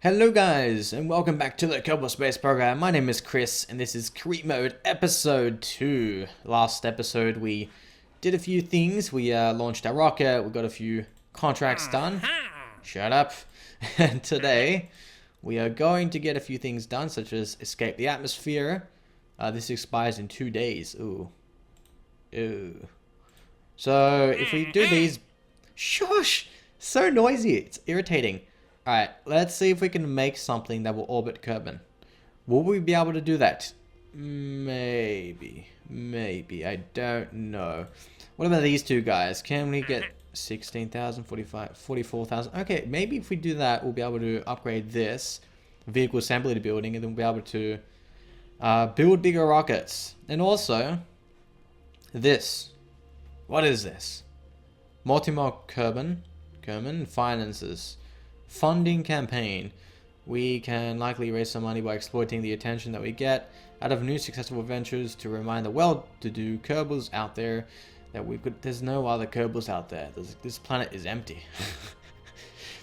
Hello guys, and welcome back to the Kerbal Space Program. My name is Chris, and this is Creep Mode Episode 2. Last episode we did a few things. We launched our rocket, we got a few contracts done. Shut up. And today, we are going to get a few things done, such as escape the atmosphere. This expires in 2 days. Ooh. So, if we do these... Shush! So noisy, it's irritating. Alright, let's see if we can make something that will orbit Kerbin. Will we be able to do that? Maybe. I don't know. What about these two guys? Can we get 16,000, 45, 44,000? Okay, maybe if we do that, we'll be able to upgrade this vehicle assembly building, and then we'll be able to build bigger rockets. And also, this. What is this? Mortimer Kerbin finances. Funding campaign. We can likely raise some money by exploiting the attention that we get out of new successful ventures to remind the well-to-do Kerbals out there that there's no other Kerbals out there. This planet is empty.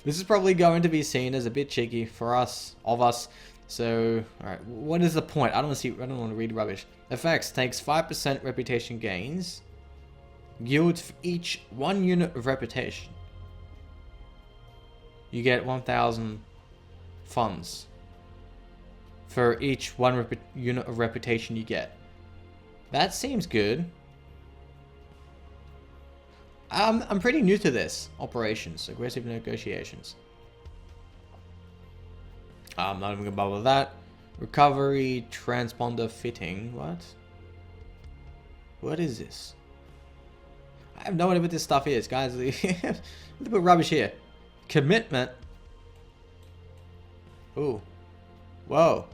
This is probably going to be seen as a bit cheeky for us. So, alright, what is the point? I don't want to read rubbish. Effects takes 5% reputation gains. Yields for each 1 unit of reputation. You get 1,000 funds for each 1 unit of reputation you get. That seems good. I'm pretty new to this. Operations, aggressive negotiations. I'm not even gonna bother with that. Recovery transponder fitting. What is this? I have no idea what this stuff is, guys. A little bit rubbish here. Commitment. Ooh. Whoa.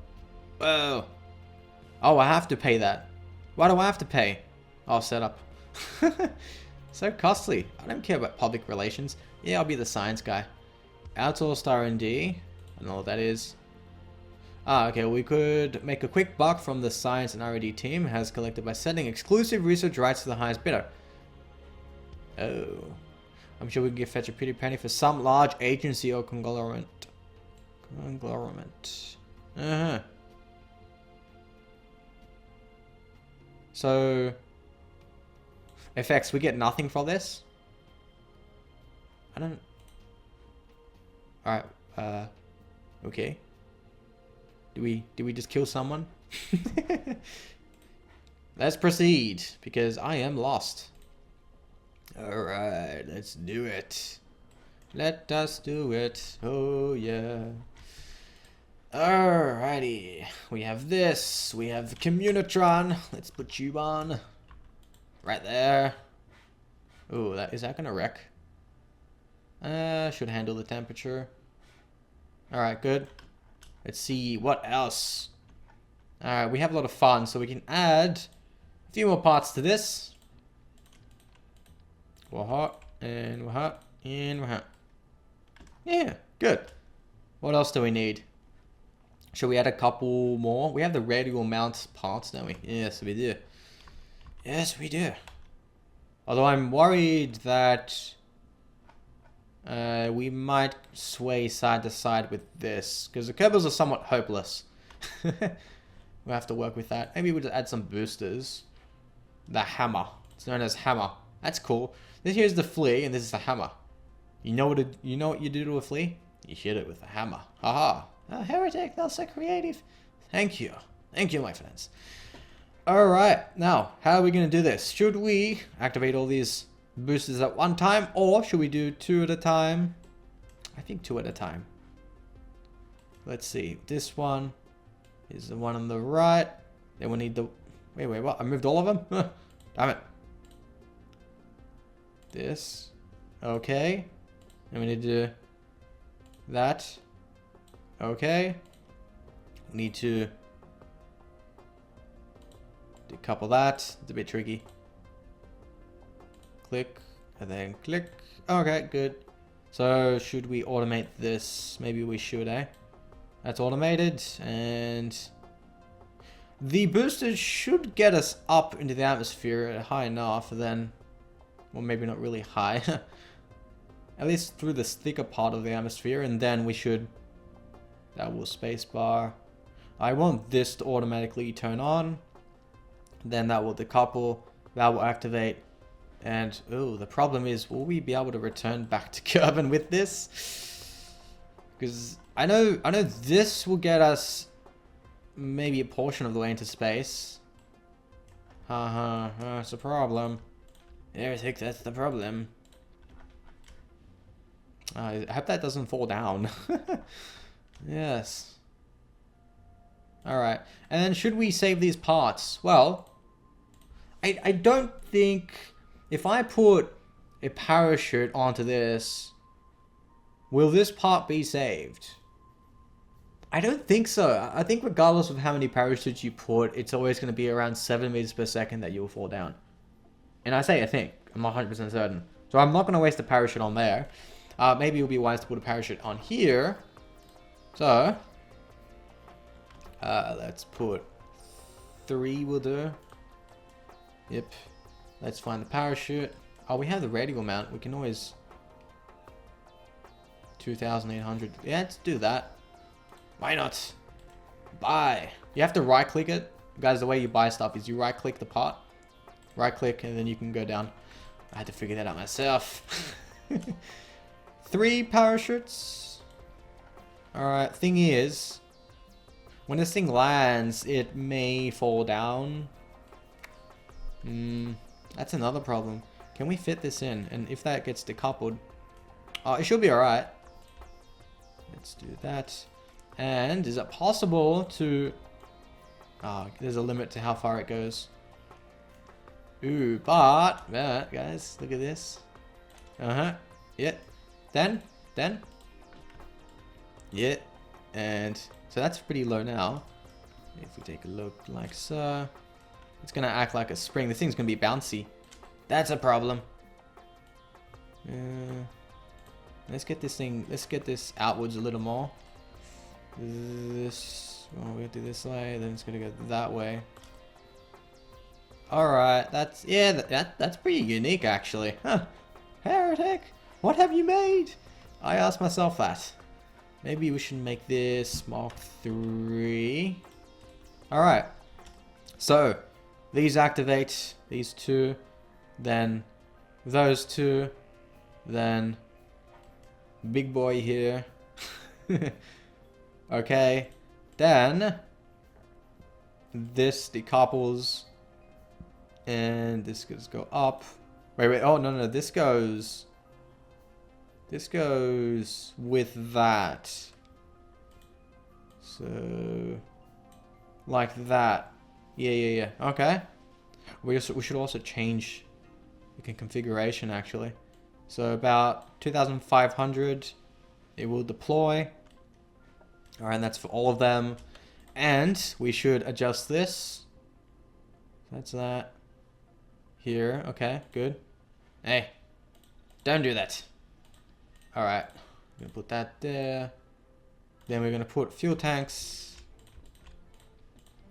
Oh, I have to pay that. Why do I have to pay? Oh, setup. So costly. I don't care about public relations. Yeah, I'll be the science guy. Outsourced R&D. I don't know what that is. Okay, we could make a quick buck from the science and R&D team has collected by selling exclusive research rights to the highest bidder. Oh. I'm sure we can get fetch a pretty penny for some large agency or conglomerate. So, effects, we get nothing for this? I don't... Alright, okay. Do we just kill someone? Let's proceed, because I am lost. Alright, let's do it. Let us do it. Oh, yeah. Alrighty. We have this. We have the Communitron. Let's put you on. Right there. Oh, is that gonna wreck? Should handle the temperature. Alright, good. Let's see what else. Alright, we have a lot of fun, so we can add a few more parts to this. We're hot, and we're hot, and we're hot. Yeah, good. What else do we need? Should we add a couple more? We have the radial mount parts, don't we? Yes, we do. Yes, we do. Although I'm worried that we might sway side to side with this, because the Kerbals are somewhat hopeless. We'll have to work with that. Maybe we'll just add some boosters. The hammer. It's known as hammer. That's cool. This here's the flea, and this is the hammer. You know what you do to a flea? You hit it with a hammer. Haha. A heretic, that's so creative. Thank you. Thank you, my friends. Alright, now, how are we going to do this? Should we activate all these boosters at one time, or should we do 2 at a time? I think 2 at a time. Let's see. This one is the one on the right. Then we need the... Wait, what? I moved all of them? Damn it. This. Okay. And we need to do that. Okay. We need to decouple that. It's a bit tricky. Click. And then click. Okay, good. So, should we automate this? Maybe we should, eh? That's automated. And the boosters should get us up into the atmosphere high enough. Then... Well, maybe not really high. At least through the thicker part of the atmosphere, and then we should That will spacebar. I want this to automatically turn on. Then that will decouple. That will activate. And, oh, the problem is, will we be able to return back to Kerbin with this? Because I know this will get us maybe a portion of the way into space. That's a problem. I think that's the problem. I hope that doesn't fall down. Yes. Alright. And then should we save these parts? Well, I don't think... If I put a parachute onto this, will this part be saved? I don't think so. I think regardless of how many parachutes you put, it's always going to be around 7 meters per second that you'll fall down. And I say I think. I'm not 100% certain. So I'm not going to waste a parachute on there. Maybe it would be wise to put a parachute on here. So, let's put 3 will do. Yep. Let's find the parachute. Oh, we have the radial mount. We can always... 2,800. Yeah, let's do that. Why not? Buy. You have to right click it. Guys, the way you buy stuff is you right click the part. Right click and then you can go down. I had to figure that out myself. 3 parachutes. Alright, thing is, when this thing lands, it may fall down. That's another problem. Can we fit this in? And if that gets decoupled, oh, it should be alright. Let's do that. And is it possible to... Oh, there's a limit to how far it goes. Ooh, but... Yeah, guys, look at this. Yeah. Then. Yeah. And so that's pretty low now. If we take a look like so... It's going to act like a spring. This thing's going to be bouncy. That's a problem. Let's get this thing... Let's get this outwards a little more. This... Oh, we're going to do this way. Then it's going to go that way. Alright. That's... Yeah, that's pretty unique, actually. Huh. Heretic! What have you made? I asked myself that. Maybe we should make this Mark 3. Alright. So... These activate, these 2, then those 2, then big boy here. Okay, then this decouples, and this goes go up. Wait, oh no, this goes with that. So, like that. Yeah. Okay. We should also change the configuration actually. So about 2,500, it will deploy. All right, and that's for all of them. And we should adjust this. That's that. Here. Okay. Good. Hey, don't do that. All right. I'm gonna put that there. Then we're gonna put fuel tanks.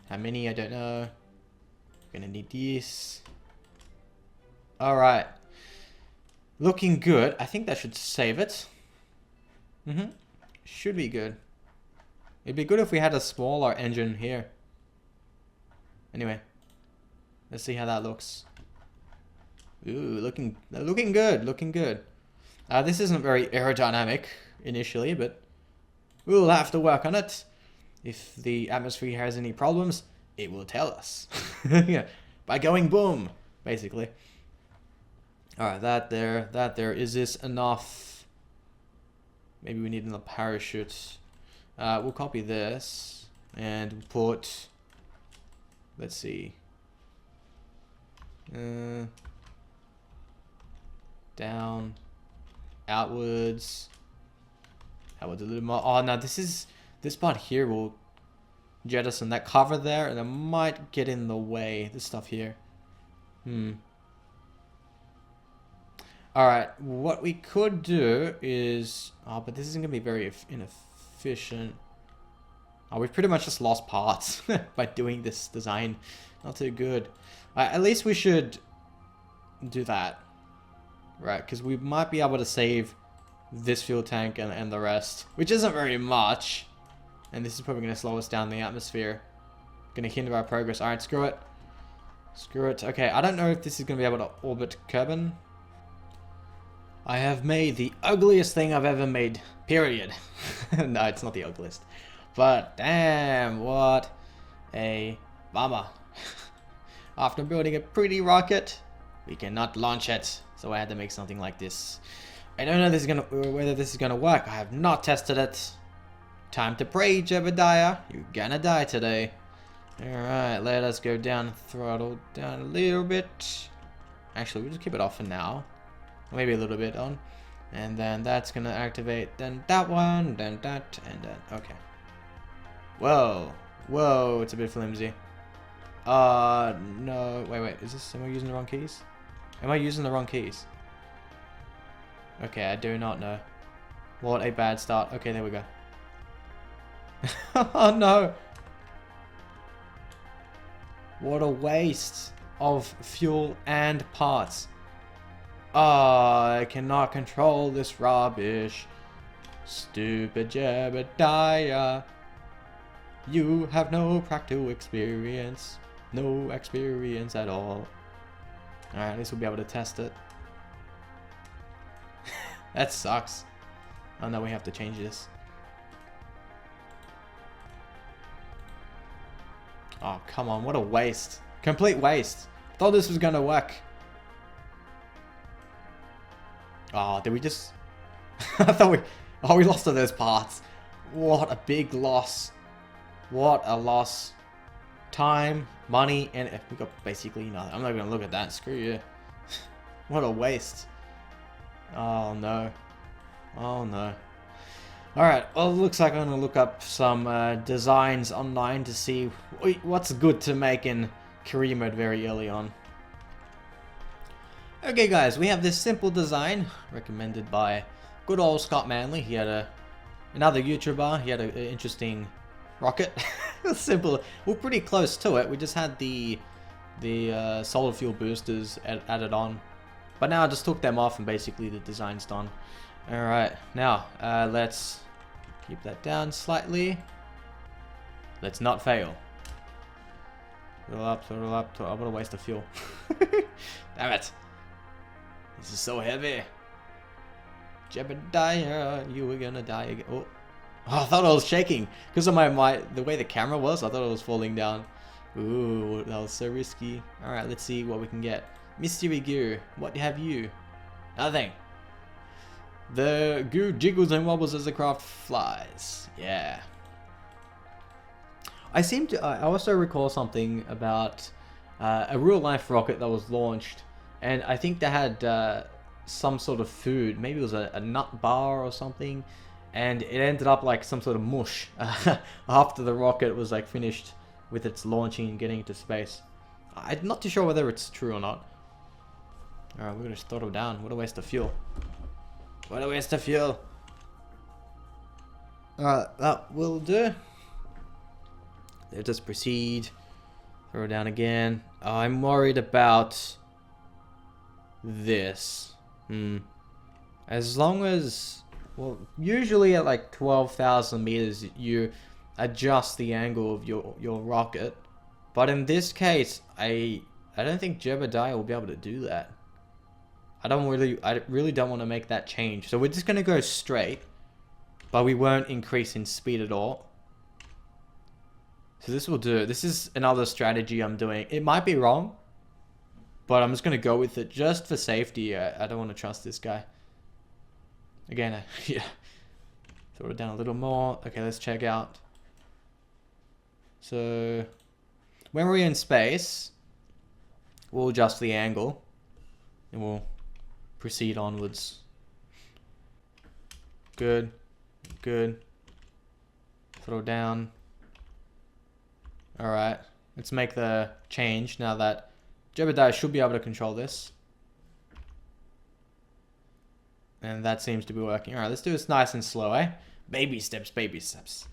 How many? I don't know. Gonna need this. Alright. Looking good. I think that should save it. Should be good. It'd be good if we had a smaller engine here. Anyway. Let's see how that looks. Ooh, looking good. Looking good. This isn't very aerodynamic initially, but we'll have to work on it. If the atmosphere has any problems, it will tell us. Yeah, by going boom, basically. Alright, that there. Is this enough? Maybe we need another parachute. We'll copy this and put... Let's see. Down. Outwards. Outwards a little more. Oh, no, this part here will jettison that cover there, and it might get in the way. This stuff here. Alright, what we could do is... Oh, but this isn't going to be very inefficient. Oh, we've pretty much just lost parts by doing this design. Not too good. At least we should do that. Right, because we might be able to save this fuel tank and the rest. Which isn't very much. And this is probably going to slow us down in the atmosphere. Going to hinder our progress. Alright, screw it. Screw it. Okay, I don't know if this is going to be able to orbit Kerbin. I have made the ugliest thing I've ever made. Period. No, it's not the ugliest. But damn, what a bummer. After building a pretty rocket, we cannot launch it. So I had to make something like this. I don't know whether this is gonna work. I have not tested it. Time to pray, Jebediah. You're gonna die today. Alright, let us go down, throttle down a little bit. Actually, we'll just keep it off for now. Maybe a little bit on. And then that's gonna activate, then that one, then that, and then, okay. Whoa. Whoa, it's a bit flimsy. No, wait, am I using the wrong keys? Am I using the wrong keys? Okay, I do not know. What a bad start. Okay, there we go. Oh no! What a waste of fuel and parts. I cannot control this rubbish. Stupid Jebediah. You have no practical experience. No experience at all. Alright, at least we'll be able to test it. That sucks. Oh no, we have to change this. Oh, come on, what a waste. Complete waste. Thought this was gonna work. Oh, did we just... I thought we lost all those parts. What a big loss. What a loss. Time, money, and we got basically nothing. I'm not gonna look at that, screw you. What a waste. Oh no. Oh no. Alright, well it looks like I'm gonna look up some designs online to see what's good to make in career mode very early on. Okay guys, we have this simple design recommended by good old Scott Manley. He had another YouTuber, he had an interesting rocket. Simple, we're pretty close to it. We just had the solar fuel boosters added on. But now I just took them off and basically the design's done. Alright, now let's keep that down slightly. Let's not fail. Throttle up, throttle up, throttle up. What a waste of fuel. Damn it. This is so heavy. Jebediah, you were gonna die again. Oh, I thought I was shaking. Because of the way the camera was, I thought I was falling down. Ooh, that was so risky. Alright, let's see what we can get. Mystery gear, what have you? Nothing. The goo jiggles and wobbles as the craft flies. Yeah. I also recall something about a real life rocket that was launched, and I think they had some sort of food. Maybe it was a nut bar or something, and it ended up like some sort of mush after the rocket was like finished with its launching and getting into space. I'm not too sure whether it's true or not. Alright, we're gonna throttle down. What a waste of fuel. What a waste of fuel. Alright, that will do. Let's just proceed. Throw it down again. I'm worried about this. As long as... Well, usually at like 12,000 meters, you adjust the angle of your rocket. But in this case, I don't think Jebediah will be able to do that. I really don't want to make that change. So we're just going to go straight. But we won't increase in speed at all. So this will do. This is another strategy I'm doing. It might be wrong. But I'm just going to go with it just for safety. I don't want to trust this guy. Again, yeah. Throw it down a little more. Okay, let's check out. So when we're in space, we'll adjust the angle. And we'll proceed onwards. Good. Good. Throw down. Alright. Let's make the change now that Jebediah should be able to control this. And that seems to be working. Alright, let's do this nice and slow, eh? Baby steps, baby steps.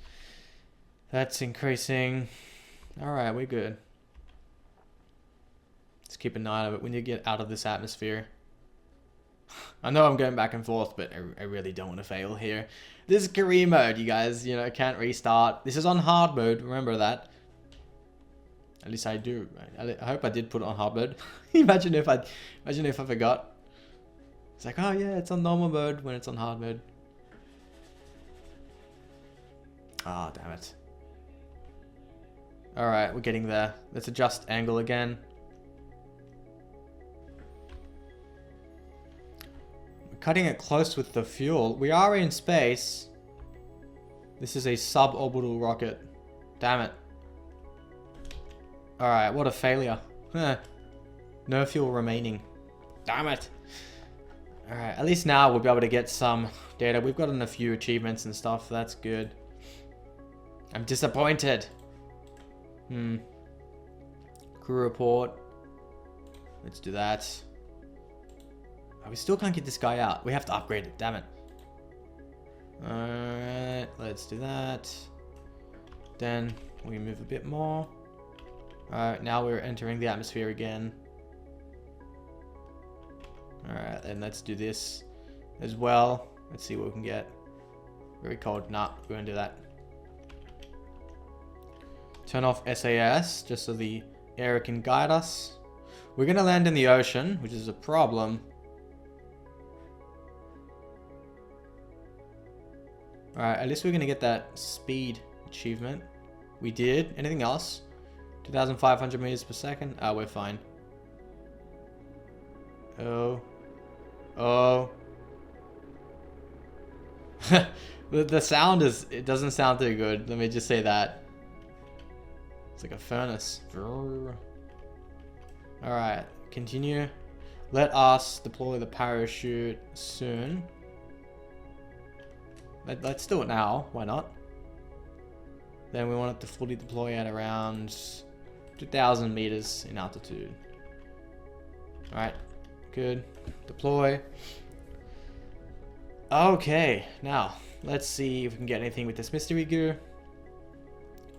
That's increasing. Alright, we're good. Let's keep an eye on it. We need to get out of this atmosphere. I know I'm going back and forth, but I really don't want to fail here. This is career mode, you guys. You know, can't restart. This is on hard mode. Remember that. At least I do. I hope I did put it on hard mode. imagine if I forgot. It's like, oh yeah, it's on normal mode when it's on hard mode. Ah, oh, damn it. Alright, we're getting there. Let's adjust angle again. We're cutting it close with the fuel. We are in space. This is a suborbital rocket. Damn it. Alright, what a failure. No fuel remaining. Damn it. Alright, at least now we'll be able to get some data. We've gotten a few achievements and stuff. That's good. I'm disappointed. Crew report. Let's do that. Oh, we still can't get this guy out. We have to upgrade it. Damn it. Alright, let's do that. Then we move a bit more. Alright, now we're entering the atmosphere again. Alright, then let's do this as well. Let's see what we can get. Very cold. Nah, we won't do that. Turn off SAS, just so the air can guide us. We're going to land in the ocean, which is a problem. Alright, at least we're going to get that speed achievement. We did. Anything else? 2,500 meters per second. Ah, we're fine. Oh. Oh. the sound is... It doesn't sound too good. Let me just say that. It's like a furnace. Alright, continue. Let us deploy the parachute soon. Let's do it now. Why not? Then we want it to fully deploy at around 2,000 meters in altitude. Alright, good. Deploy. Okay, now let's see if we can get anything with this mystery gear.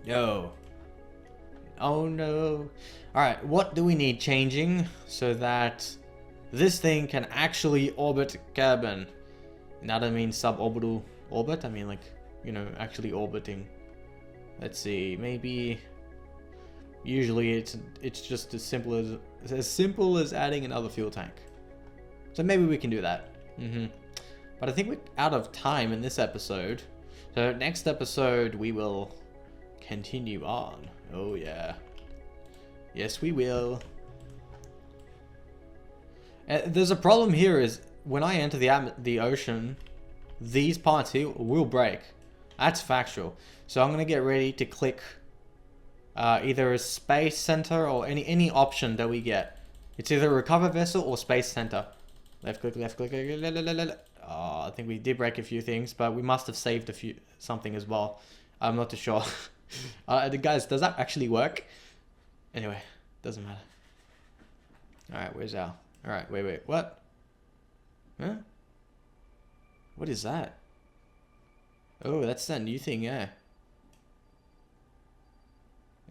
No. Oh no. Alright, what do we need changing so that this thing can actually orbit Kerbin? Now I don't mean suborbital orbit, I mean like, you know, actually orbiting. Let's see, maybe usually it's just as simple as adding another fuel tank. So maybe we can do that. But I think we're out of time in this episode. So next episode we will continue on. Oh yeah. Yes, we will. There's a problem here is when I enter the ocean, these parts here will break. That's factual. So I'm going to get ready to click either a space center or any option that we get. It's either recover vessel or space center. Left click, left click. Oh, I think we did break a few things, but we must have saved something as well. I'm not too sure. Guys, does that actually work? Anyway, doesn't matter. Alright, where's our... Alright, wait, what? Huh? What is that? Oh, that's that new thing, yeah.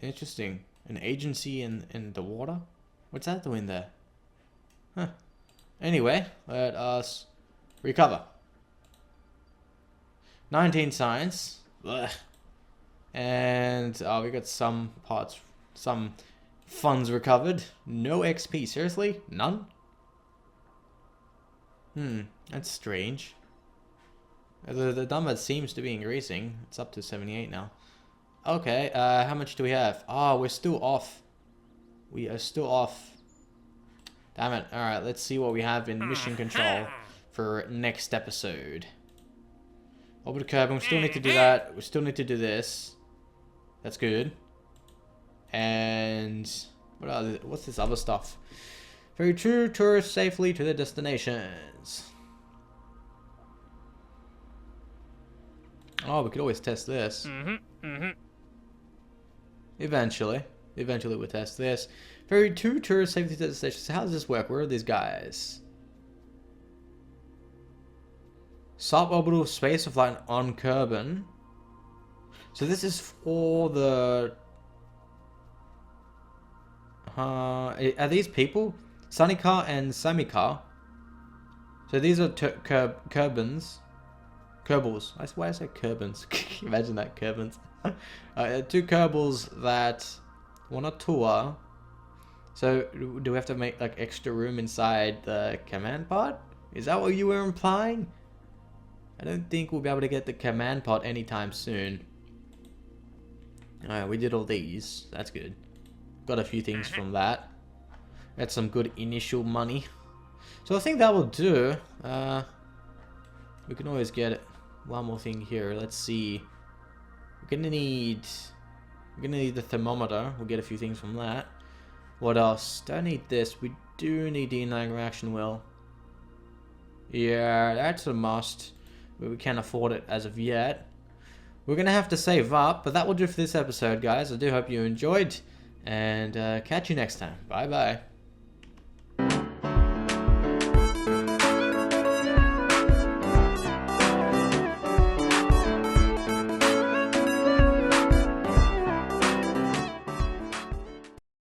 Interesting. An agency in the water? What's that doing there? Huh. Anyway, let us recover. 19 science. Ugh. And we got some parts, some funds recovered. No XP, seriously? None? That's strange. The number seems to be increasing. It's up to 78 now. Okay, how much do we have? Oh, we're still off. We are still off. Damn it. Alright, let's see what we have in mission control for next episode. Orbit curve, we still need to do that. We still need to do this. That's good. And what's this other stuff? Very true, tourists safely to their destinations. Oh, we could always test this. Eventually we'll test this. Very true, tourist safety to the destinations. So how does this work? Where are these guys? Suborbital space of flight on Kerbin. So this is for the... are these people? Sanikar and Samikar. So these are Kerbins. Kerbals. Why did I say Kerbins? Imagine that, Kerbins. 2 Kerbals that want a tour. So do we have to make like extra room inside the command pod? Is that what you were implying? I don't think we'll be able to get the command pod anytime soon. Alright, we did all these. That's good. Got a few things from that. Got some good initial money. So I think that will do. We can always get one more thing here. Let's see. We're gonna need the thermometer. We'll get a few things from that. What else? Don't need this. We do need the inline reaction wheel. Yeah, that's a must. But we can't afford it as of yet. We're gonna have to save up, but that will do for this episode, guys. I do hope you enjoyed, and catch you next time. Bye bye.